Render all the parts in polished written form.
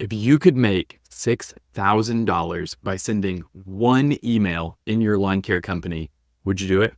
If you could make $6,000 by sending one email in your lawn care company, would you do it?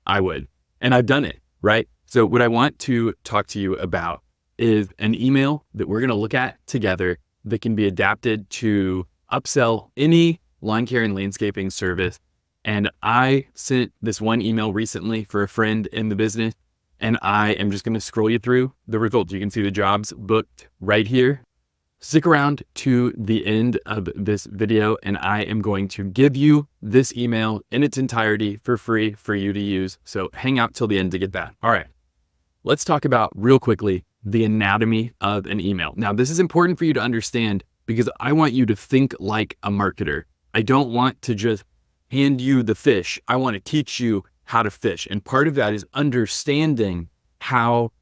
I would. And I've done it, right? So what I want to talk to you about is an email that we're going to look at together that can be adapted to upsell any lawn care and landscaping service. And I sent this one email recently for a friend in the business, and I am just going to scroll you through the results. You can see the jobs booked right here. Stick around to the end of this video, and I am going to give you this email in its entirety for free for you to use. So hang out till the end to get that. All right, let's talk about real quickly the anatomy of an email. Now, this is important for you to understand because I want you to think like a marketer. I don't want to just hand you the fish. I want to teach you how to fish. And part of that is understanding how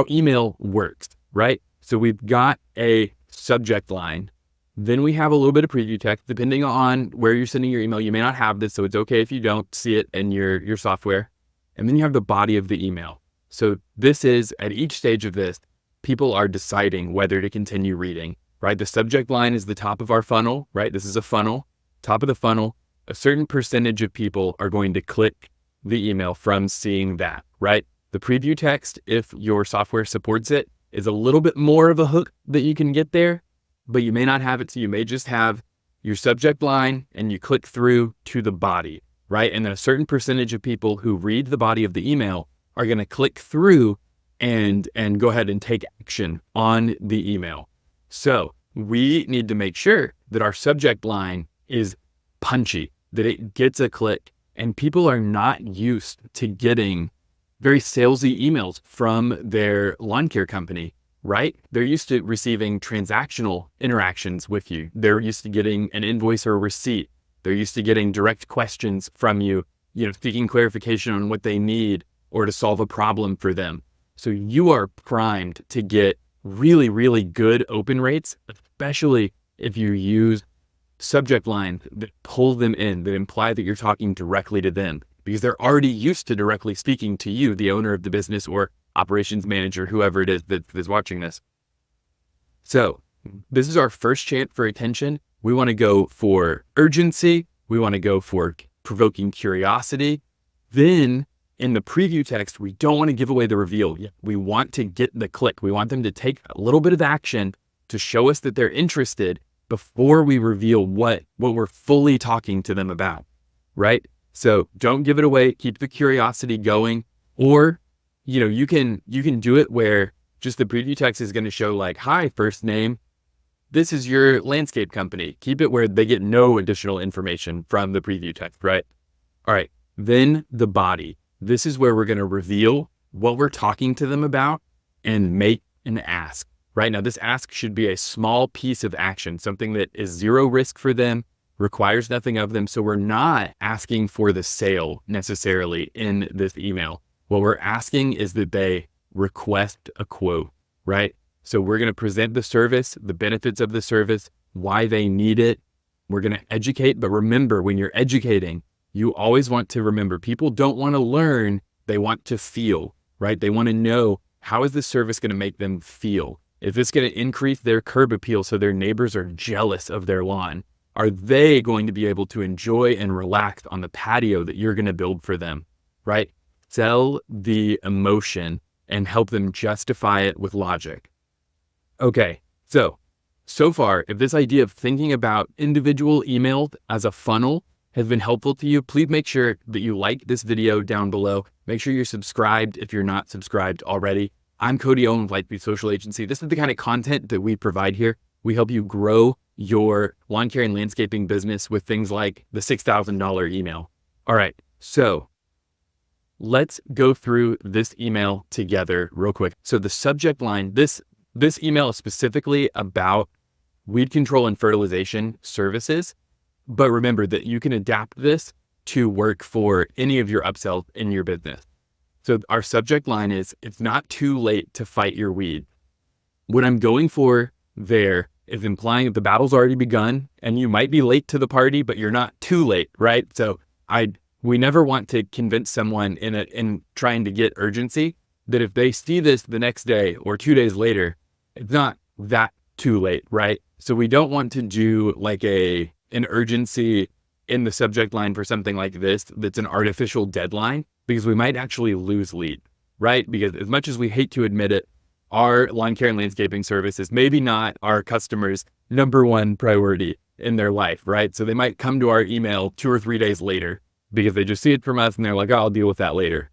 email works, right? So we've got a subject line. Then we have a little bit of preview text. Depending on where you're sending your email, you may not have this, so it's okay if you don't see it in your software. And then you have the body of the email. So this is, at each stage of this, people are deciding whether to continue reading, right? The subject line is the top of our funnel, right? This is a funnel, top of the funnel. A certain percentage of people are going to click the email from seeing that, right? The preview text, if your software supports it, is a little bit more of a hook that you can get there, but you may not have it. So you may just have your subject line and you click through to the body, right? And then a certain percentage of people who read the body of the email are going to click through and go ahead and take action on the email. So we need to make sure that our subject line is punchy, that it gets a click, and people are not used to getting very salesy emails from their lawn care company, right? They're used to receiving transactional interactions with you. They're used to getting an invoice or a receipt. They're used to getting direct questions from you, seeking clarification on what they need or to solve a problem for them. So you are primed to get really, really good open rates, especially if you use subject lines that pull them in, that imply that you're talking directly to them, because they're already used to directly speaking to you, the owner of the business or operations manager, whoever it is that is watching this. So this is our first chant for attention. We want to go for urgency. We want to go for provoking curiosity. Then in the preview text, we don't want to give away the reveal. We want to get the click. We want them to take a little bit of action to show us that they're interested before we reveal what we're fully talking to them about, right? So don't give it away. Keep the curiosity going. Or, you can do it where just the preview text is going to show like, hi, first name, this is your landscape company. Keep it where they get no additional information from the preview text, right? All right. Then the body. This is where we're going to reveal what we're talking to them about and make an ask. Right now, this ask should be a small piece of action, something that is zero risk for them, requires nothing of them. So we're not asking for the sale necessarily in this email. What we're asking is that they request a quote, right? So we're going to present the service, the benefits of the service, why they need it. We're going to educate. But remember, when you're educating, you always want to remember people don't want to learn. They want to feel, right? They want to know, how is this service going to make them feel? If it's going to increase their curb appeal so their neighbors are jealous of their lawn, are they going to be able to enjoy and relax on the patio that you're going to build for them, right? Sell the emotion and help them justify it with logic. Okay, so far, if this idea of thinking about individual emails as a funnel has been helpful to you, please make sure that you like this video down below. Make sure you're subscribed if you're not subscribed already. I'm Cody Owen with Lightspeed Social Agency. This is the kind of content that we provide here. We help you grow your lawn care and landscaping business with things like the $6,000 email. All right, so let's go through this email together real quick. So the subject line, this email is specifically about weed control and fertilization services. But remember that you can adapt this to work for any of your upsells in your business. So our subject line is, it's not too late to fight your weed. What I'm going for there is implying that the battle's already begun and you might be late to the party, but you're not too late, right? So we never want to convince someone in trying to get urgency that if they see this the next day or 2 days later, it's not that too late, right? So we don't want to do like an urgency in the subject line for something like this that's an artificial deadline, because we might actually lose lead, right? Because as much as we hate to admit it, our lawn care and landscaping service is maybe not our customers' number one priority in their life, right? So they might come to our email 2 or 3 days later because they just see it from us and they're like, oh, I'll deal with that later.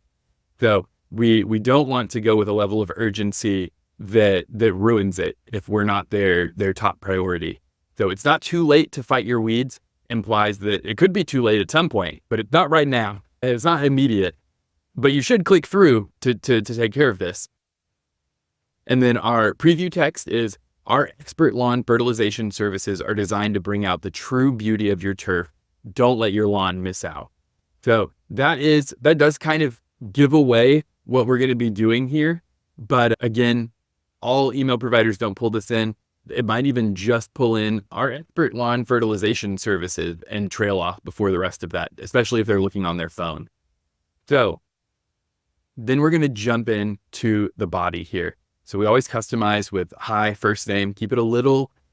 So we don't want to go with a level of urgency that ruins it if we're not their top priority. So it's not too late to fight your weeds implies that it could be too late at some point, but it's not right now. It's not immediate, but you should click through to take care of this. And then our preview text is, our expert lawn fertilization services are designed to bring out the true beauty of your turf. Don't let your lawn miss out. So that does kind of give away what we're going to be doing here. But again, all email providers don't pull this in. It might even just pull in our expert lawn fertilization services and trail off before the rest of that, especially if they're looking on their phone. So then we're going to jump into the body here. So we always customize with hi, first name, keep it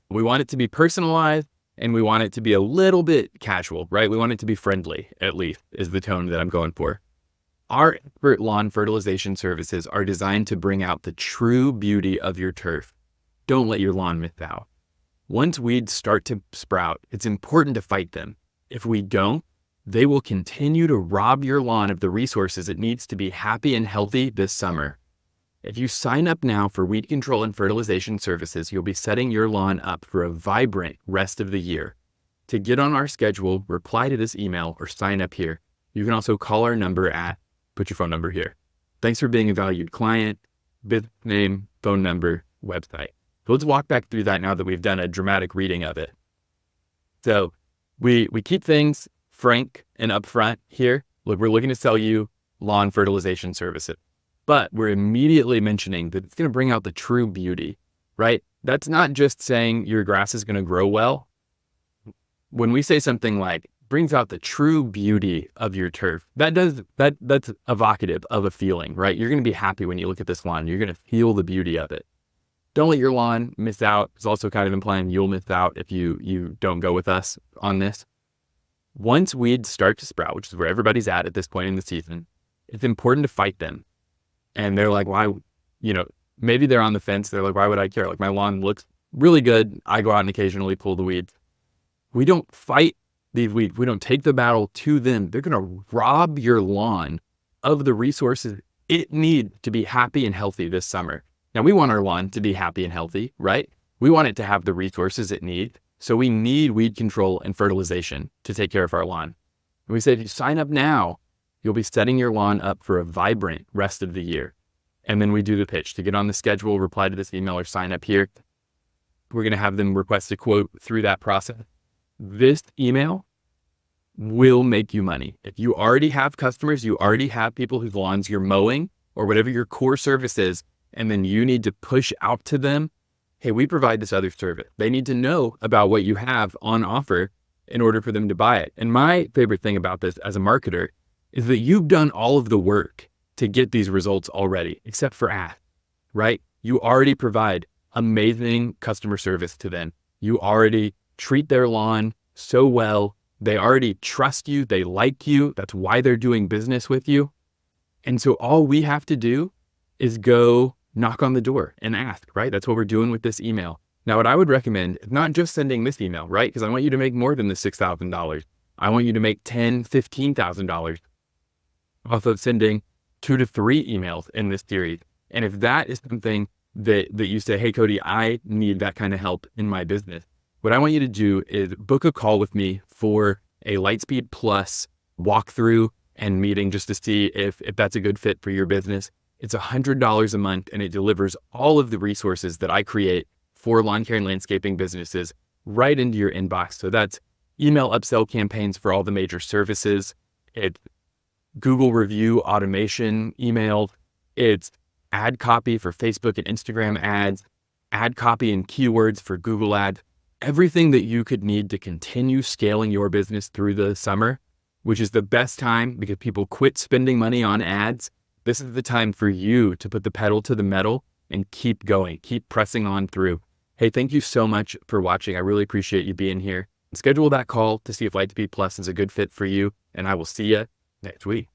we want it to be personalized, and we want it to be a little bit casual, right? We want it to be friendly, at least, is the tone that I'm going for. Our expert lawn fertilization services are designed to bring out the true beauty of your turf. Don't let your lawn miss out. Once weeds start to sprout, it's important to fight them. If we don't, they will continue to rob your lawn of the resources it needs to be happy and healthy this summer. If you sign up now for weed control and fertilization services, you'll be setting your lawn up for a vibrant rest of the year. To get on our schedule, reply to this email or sign up here. You can also call our number put your phone number here. Thanks for being a valued client, business name, phone number, website. So let's walk back through that now that we've done a dramatic reading of it. So we keep things frank and upfront here. Look, we're looking to sell you lawn fertilization services, but we're immediately mentioning that it's going to bring out the true beauty, right? That's not just saying your grass is going to grow well. When we say something like brings out the true beauty of your turf, that's evocative of a feeling, right? You're going to be happy when you look at this lawn. You're going to feel the beauty of it. Don't let your lawn miss out. It's also kind of implying you'll miss out if you don't go with us on this. Once weeds start to sprout, which is where everybody's at this point in the season, it's important to fight them. And they're like, why, maybe they're on the fence. They're like, why would I care? Like, my lawn looks really good. I go out and occasionally pull the weeds. We don't fight these weeds. We don't take the battle to them. They're going to rob your lawn of the resources it needs to be happy and healthy this summer. Now, we want our lawn to be happy and healthy, right? We want it to have the resources it needs. So we need weed control and fertilization to take care of our lawn. And we say, if you sign up now, you'll be setting your lawn up for a vibrant rest of the year. And then we do the pitch. To get on the schedule, reply to this email or sign up here. We're going to have them request a quote through that process. This email will make you money. If you already have customers, you already have people whose lawns you're mowing or whatever your core service is, and then you need to push out to them, hey, we provide this other service. They need to know about what you have on offer in order for them to buy it. And my favorite thing about this as a marketer is that you've done all of the work to get these results already, except for ask, right? You already provide amazing customer service to them. You already treat their lawn so well. They already trust you. They like you. That's why they're doing business with you. And so all we have to do is go knock on the door and ask, right? That's what we're doing with this email. Now, what I would recommend is not just sending this email, right? Because I want you to make more than the $6,000. I want you to make $10,000, $15,000 off of sending 2 to 3 emails in this series. And if that is something that you say, hey, Cody, I need that kind of help in my business, what I want you to do is book a call with me for a Lightspeed Plus walkthrough and meeting just to see if that's a good fit for your business. It's $100 a month, and it delivers all of the resources that I create for lawn care and landscaping businesses right into your inbox. So that's email upsell campaigns for all the major services. It's Google review automation email. It's ad copy for Facebook and Instagram ads, ad copy and keywords for Google ads, everything that you could need to continue scaling your business through the summer, which is the best time because people quit spending money on ads. This is the time for you to put the pedal to the metal and keep going, keep pressing on through. Hey, thank you so much for watching. I really appreciate you being here. Schedule that call to see if Lightspeed Plus is a good fit for you, and I will see you next week.